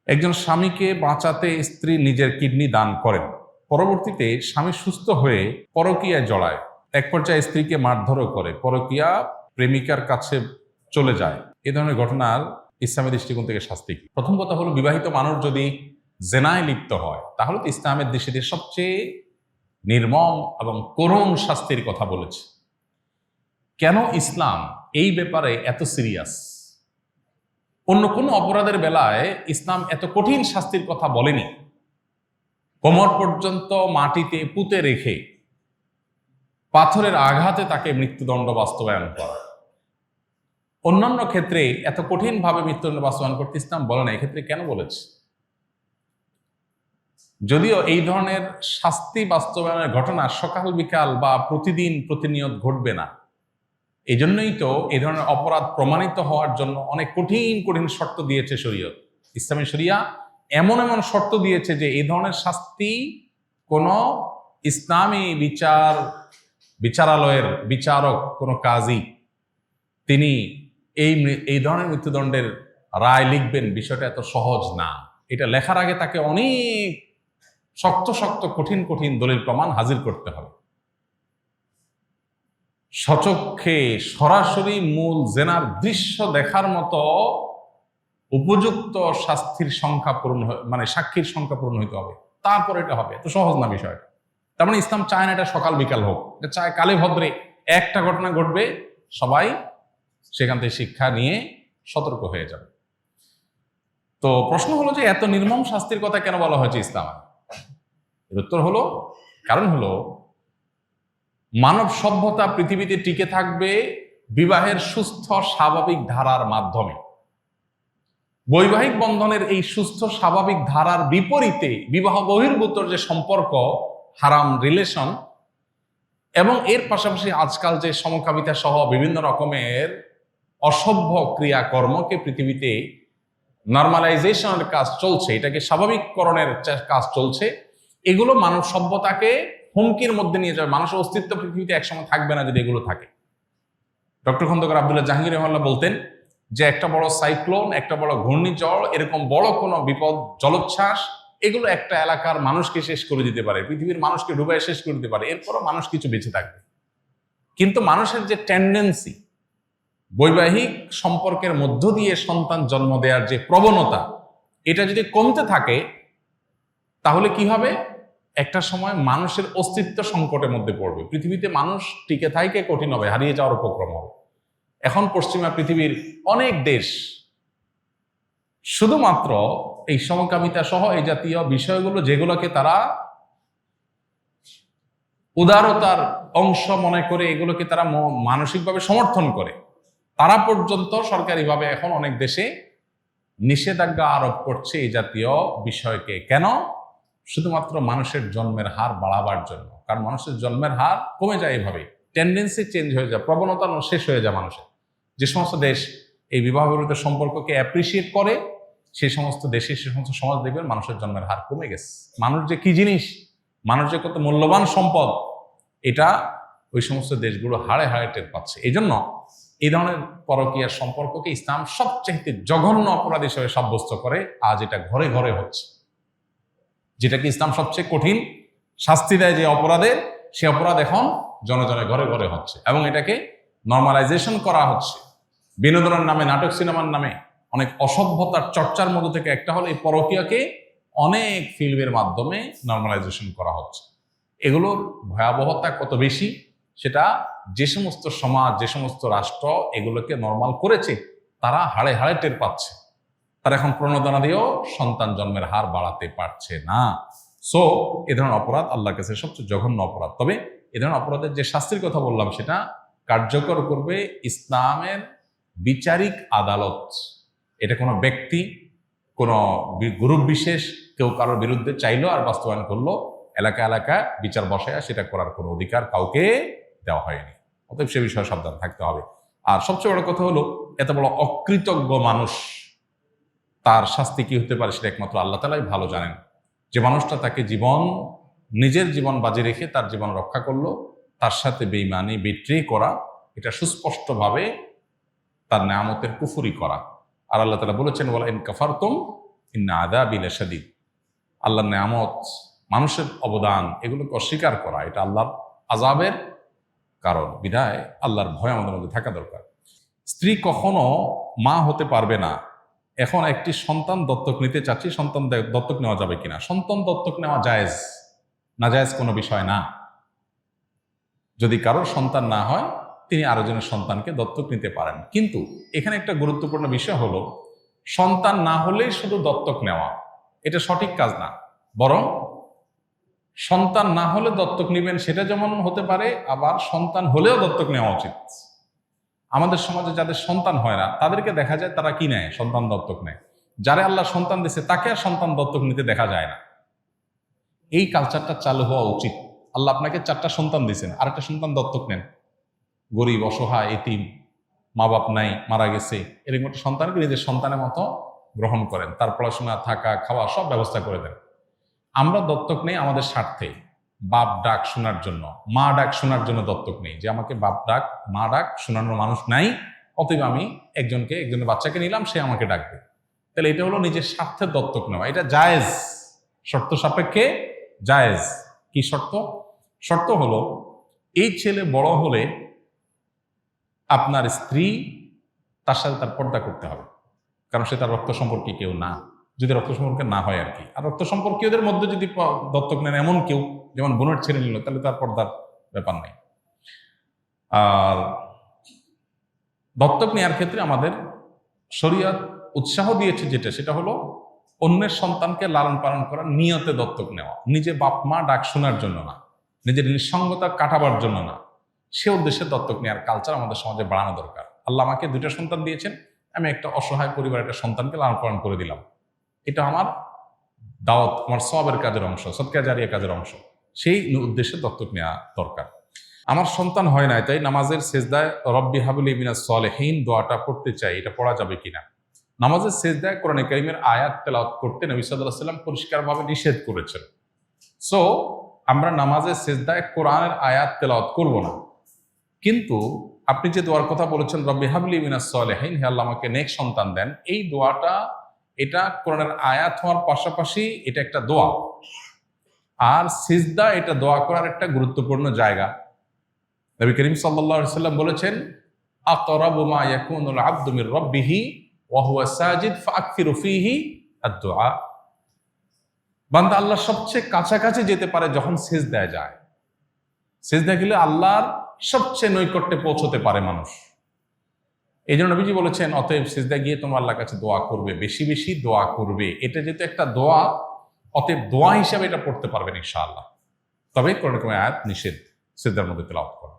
একজন স্বামীকে বাঁচাতে স্ত্রী নিজের কিডনি দান করেন, পরবর্তীতে স্বামী সুস্থ হয়ে পরকীয়ায় জড়ায়, এক পর্যায়ে স্ত্রীকে মারধরও করে, পরকীয়া প্রেমিকার কাছে চলে যায়। এ ধরনের ঘটনার ইসলামী দৃষ্টিকোণ থেকে শাস্তি কি? প্রথম কথা হলো, বিবাহিত মানুষ যদি জেনায় লিপ্ত হয় তাহলে তো ইসলামের দৃষ্টিতে সবচেয়ে নির্মম এবং করুণ শাস্তির কথা বলেছে। কেন ইসলাম এই ব্যাপারে এত সিরিয়াস? অন্য কোনো অপরাধের বেলায় ইসলাম এত কঠিন শাস্তির কথা বলেনি। কোমর পর্যন্ত মাটিতে পুঁতে রেখে পাথরের আঘাতে তাকে মৃত্যুদণ্ড বাস্তবায়ন করা। অন্যান্য ক্ষেত্রে এত কঠিনভাবে মৃত্যুদণ্ড বাস্তবায়ন করতে ইসলাম বলে না, এক্ষেত্রে কেন বলেছে? যদিও এই ধরনের শাস্তি বাস্তবায়নের ঘটনা সকাল বিকাল বা প্রতিদিন প্রতিনিয়ত ঘটবে না, এই জন্যই তো এই ধরনের অপরাধ প্রমাণিত হওয়ার জন্য অনেক কঠিন কঠিন শর্ত দিয়েছে শরীয়ত। ইসলামী শরিয়া এমন এমন শর্ত দিয়েছে যে এই ধরনের শাস্তি কোনো ইসলামী বিচারালয়ের বিচারক, কোনো কাজী, তিনি এই ধরনের মৃত্যুদণ্ডের রায় লিখবেন, বিষয়টা এত সহজ না। এটা লেখার আগে তাকে অনেক শক্ত শক্ত কঠিন কঠিন দলিল প্রমাণ হাজির করতে হবে। সচক্ষে সরাসরি মূল জেনার দৃশ্য দেখার মতো উপযুক্ত শাস্তির সংখ্যা পূরণ, মানে সাক্ষীর সংখ্যা পূরণ হইতে হবে, তারপর এটা হবে। এত সহজ না বিষয়টা। তার মানে ইসলাম চায় না এটা সকাল বিকাল হোক, এটা চায় কালে ভদ্রে একটা ঘটনা ঘটবে, সবাই সেখান থেকে শিক্ষা নিয়ে সতর্ক হয়ে যাবে। তো প্রশ্ন হলো যে এত নির্মম শাস্তির কথা কেন বলা হয়েছে ইসলামে? এর উত্তর হলো, কারণ হলো মানব সভ্যতা পৃথিবীতে টিকে থাকবে বিবাহের সুস্থ স্বাভাবিক ধারার মাধ্যমে। বৈবাহিক বন্ধনের এই সুস্থ স্বাভাবিক ধারার বিপরীতে বিবাহ বহির্ভূত যে সম্পর্ক, হারাম রিলেশন, এবং এর পাশাপাশি আজকাল যে সমকামিতা সহ বিভিন্ন রকমের অসভ্য ক্রিয়াকর্মকে পৃথিবীতে নর্মালাইজেশনের কাজ চলছে, এটাকে স্বাভাবিককরণের কাজ চলছে, এগুলো মানব সভ্যতাকে হুমকির মধ্যে নিয়ে যাবে। মানুষের অস্তিত্ব পৃথিবীতে একসময় থাকবে না যদি এগুলো থাকে। ডক্টর খন্দকার আব্দুল্লাহ জাহাঙ্গীর রহমাল্লাহ বলতেন যে একটা বড় সাইক্লোন, একটা বড় ঘূর্ণিঝড়, এরকম বড় কোনো বিপদ, জলোচ্ছ্বাস, এগুলো একটা এলাকার মানুষকে শেষ করে দিতে পারে, পৃথিবীর মানুষকে ডুবাই শেষ করে দিতে পারে, এরপরও মানুষ কিছু বেঁচে থাকবে। কিন্তু মানুষের যে টেন্ডেন্সি, বৈবাহিক সম্পর্কের মধ্য দিয়ে সন্তান জন্ম দেওয়ার যে প্রবণতা, এটা যদি কমতে থাকে তাহলে কি হবে? একটা সময় মানুষের অস্তিত্ব সংকটের মধ্যে পড়বে, পৃথিবীতে মানুষ টিকে থাইকে কঠিন হবে, হারিয়ে যাওয়ার উপক্রম হবে। এখন পশ্চিমা পৃথিবীর অনেক দেশ শুধুমাত্র এই সমকামিতা সহ এই জাতীয় বিষয়গুলো, যেগুলোকে তারা উদারতার অংশ মনে করে, এগুলোকে তারা মানসিকভাবে সমর্থন করে, তারা পর্যন্ত সরকারিভাবে এখন অনেক দেশে নিষেধাজ্ঞা আরোপ করছে এই জাতীয় বিষয়কে। কেন? শুধুমাত্র মানুষের জন্মের হার বাড়াবার জন্য। কারণ মানুষের জন্মের হার কমে যায়, এভাবে টেন্ডেন্সি চেঞ্জ হয়ে যায়, প্রবণতা শেষ হয়ে যায় মানুষের। যে সমস্ত দেশ এই বিবাহ বিরোধী সম্পর্ককে অ্যাপ্রিসিয়েট করে, সেই সমস্ত দেশে, সে সমস্ত সমাজ দেখবেন মানুষের জন্মের হার কমে গেছে। মানুষ যে কি জিনিস, মানুষ যে কত মূল্যবান সম্পদ, এটা ওই সমস্ত দেশগুলো হাড়ে হাড়ে টের পাচ্ছে। এই জন্য এই ধরনের পরকীয়ার সম্পর্ককে ইসলাম সবচেয়ে জঘন্য অপরাধ হিসেবে সাব্যস্ত করে। আজ এটা ঘরে ঘরে হচ্ছে, যেটাকে ইসলাম সবচেয়ে কঠিন শাস্তি দেয় যে অপরাধের, সে অপরাধ এখন জনে জনে ঘরে ঘরে হচ্ছে, এবং এটাকে নর্মালাইজেশন করা হচ্ছে। বিনোদনের নামে, নাটক সিনেমার নামে অনেক অসভ্যতার চর্চার মধ্যে থেকে একটা হলো এই পরকীয়াকে অনেক ফিল্মের মাধ্যমে নর্মালাইজেশন করা হচ্ছে। এগুলোর ভয়াবহতা কত বেশি সেটা যে সমস্ত সমাজ, যে সমস্ত রাষ্ট্র এগুলোকে নর্মাল করেছে, তারা হাড়ে হাড়ে টের পাচ্ছে। তারা এখন প্রণোদনা দিয়েও সন্তান জন্মের হার বাড়াতে পারছে না। সো এ ধরনের অপরাধ আল্লাহর কাছে সবচেয়ে জঘন্য অপরাধ। তবে এ ধরনের অপরাধের যে শাস্তির কথা বললাম, সেটা কার্যকর করবে ইসলামের বিচারিক আদালত। এটা কোনো ব্যক্তি, কোনো গ্রুপ বিশেষ কেউ কারোর বিরুদ্ধে চাইলো আর বাস্তবায়ন করলো, এলাকা এলাকায় বিচার বসায় সেটা করার কোনো অধিকার কাউকে দেওয়া হয়নি। অতএব সে বিষয়ে সাবধান থাকতে হবে। আর সবচেয়ে বড় কথা হলো, এত বড় অকৃতজ্ঞ মানুষ, তার শাস্তি কি হতে পারে সেটা একমাত্র আল্লাহ তাআলাই ভালো জানেন। যে মানুষটা তাকে নিজের জীবন বাজি রেখে তার জীবন রক্ষা করলো, তার সাথে বেঈমানি, বিট্রে করা, এটা সুস্পষ্টভাবে তার নেয়ামতের কুফরি করা। আর আল্লাহ তাআলা বলেছেন, ওয়ালা ইন কাফারতুম ইন্না আযাবি লাশাদীদ। আল্লাহর নেয়ামত, মানুষের অবদান, এগুলোকে অস্বীকার করা এটা আল্লাহর আযাবের কারণ। বিধায় আল্লাহর ভয় আমাদের মধ্যে থাকা দরকার। স্ত্রী কখনো মা হতে পারবে না। এখন একটি সন্তান দত্তক নিতে চাচ্ছি, সন্তান দত্তক নেওয়া যাবে কিনা? সন্তান দত্তক নেওয়া জায়েজ, নাজায়েজ কোনো বিষয় না। যদি কারোর সন্তান না হয়, তিনি আরো জনের সন্তানকে দত্তক নিতে পারেন। কিন্তু এখানে একটা গুরুত্বপূর্ণ বিষয় হলো, সন্তান না হলেই শুধু দত্তক নেওয়া এটা সঠিক কাজ না। বরং সন্তান না হলে দত্তক নেবেন সেটা যেমন হতে পারে, আবার সন্তান হলেও দত্তক নেওয়া উচিত। আমাদের সমাজে যাদের সন্তান হয় না তাদেরকে দেখা যায় তারা কি নেয়, সন্তান দত্তক নেয়। যারা আল্লাহ সন্তান দিচ্ছে তাকে আর সন্তান দত্তক নিতে দেখা যায় না। এই কালচারটা চালু হওয়া উচিত। আল্লাহ আপনাকে 4টা সন্তান দিয়েছেন, আর একটা সন্তান দত্তক নেন। গরিব, অসহায়, এতিম, মা বাপ নাই, মারা গেছে, এরকম একটা সন্তানকে নিজের সন্তানের মতো গ্রহণ করেন, তার পড়াশোনা, থাকা, খাওয়া সব ব্যবস্থা করে দেন। আমরা দত্তক নেই আমাদের স্বার্থে, বাপ ডাক শোনার জন্য, মা ডাক শোনার জন্য দত্তক নেই, যে আমাকে বাপ ডাক, মা ডাক শোনানোর মানুষ নাই, অতএব আমি একজনের বাচ্চাকে নিলাম, সে আমাকে ডাকবে। তাহলে এটা হলো নিজের স্বার্থের দত্তক নেওয়া। এটা জায়েজ, শর্ত সাপেক্ষে জায়েজ। কি শর্ত? শর্ত হলো এই ছেলে বড় হলে আপনার স্ত্রী তার সাথে তার পর্দা করতে হবে, কারণ সে তার রক্ত সম্পর্কে কেউ না, যদি রক্ত সম্পর্কে না হয় আর কি। আর রক্ত সম্পর্কীয়দের মধ্যে যদি দত্তক নেন এমন কেউ, যেমন বোনের ছেড়ে নিল, তাহলে তার পর্দার ব্যাপার নেই। আর দত্তক নেওয়ার ক্ষেত্রে আমাদের শরীয়ত উৎসাহ দিয়েছে যেটা, সেটা হলো অন্যের সন্তানকে লালন পালন করার নিয়তে দত্তক নেওয়া, নিজে বাপ মা ডাক শোনার জন্য না, নিজের নিঃসঙ্গতা কাটাবার জন্য না, সে উদ্দেশ্যে দত্তক নেওয়ার কালচার আমাদের সমাজে বাড়ানো দরকার। আল্লাহ আমাকে 2টা সন্তান দিয়েছেন, আমি একটা অসহায় পরিবারের একটা সন্তানকে লালন পালন করে দিলাম, এটা আমার দাওয়াত, আমার সওয়াবের কাজের অংশ, সদকা জারিয়া কাজের অংশ। সেই উদ্দেশ্যে দত্তক নেওয়া দরকার। আমার সন্তান হয় নাই, তাই নামাজের সেজদায় রব্বি হাবলি মিনাস সলিহিন দোয়াটা পড়তে চাই, এটা পড়া যাবে কিনা? নামাজের সেজদায় কোরআনে কারীমের আয়াত তেলাওয়াত করতে নবী সাল্লাল্লাহু আলাইহি ওয়াসাল্লাম পরিষ্কারভাবে নিষেধ করেছেন। সো আমরা নামাজের সেজদায় কোরআনের আয়াত তেলাওয়াত করব না। কিন্তু আপনি যে দোয়ার কথা বলেছেন, রব্বি হাবলি মিনাস সলিহিন, হে আল্লাহ আমাকে নেক সন্তান দেন, এই দোয়াটা এটা কোরআনের আয়াত হওয়ার পাশাপাশি এটা একটা দোয়া। আর সিজদা এটা দোয়া করার একটা গুরুত্বপূর্ণ জায়গা। নবী করিম সাল্লাল্লাহু আলাইহি ওয়াসাল্লাম বলেছেন, আকরাবু মা ইয়াকুনুল আবদু মির রাব্বিহি ওয়া হুয়া সাজিদ ফাআকসিরু ফীহি আদ-দুআ। বান্দা আল্লাহর সবচেয়ে কাছাকাছি যেতে পারে যখন সিজদায় যায়। সিজদায় গেলে আল্লাহর সবচেয়ে নৈকট্যে পৌঁছতে পারে মানুষ। এই জন্য নবীজি বলেছেন, অতএব সিজদায় গিয়ে তোমার আল্লাহর কাছে দোয়া করবে, বেশি বেশি দোয়া করবে। এটা যেহেতু একটা দোয়া, অতএব দোয়া হিসাবে এটা পড়তে পারবেন ইনশাআল্লাহ। তবে কোরআনে আয়াত নিষেধ সিজদার মধ্যে তেলাওয়াত করা।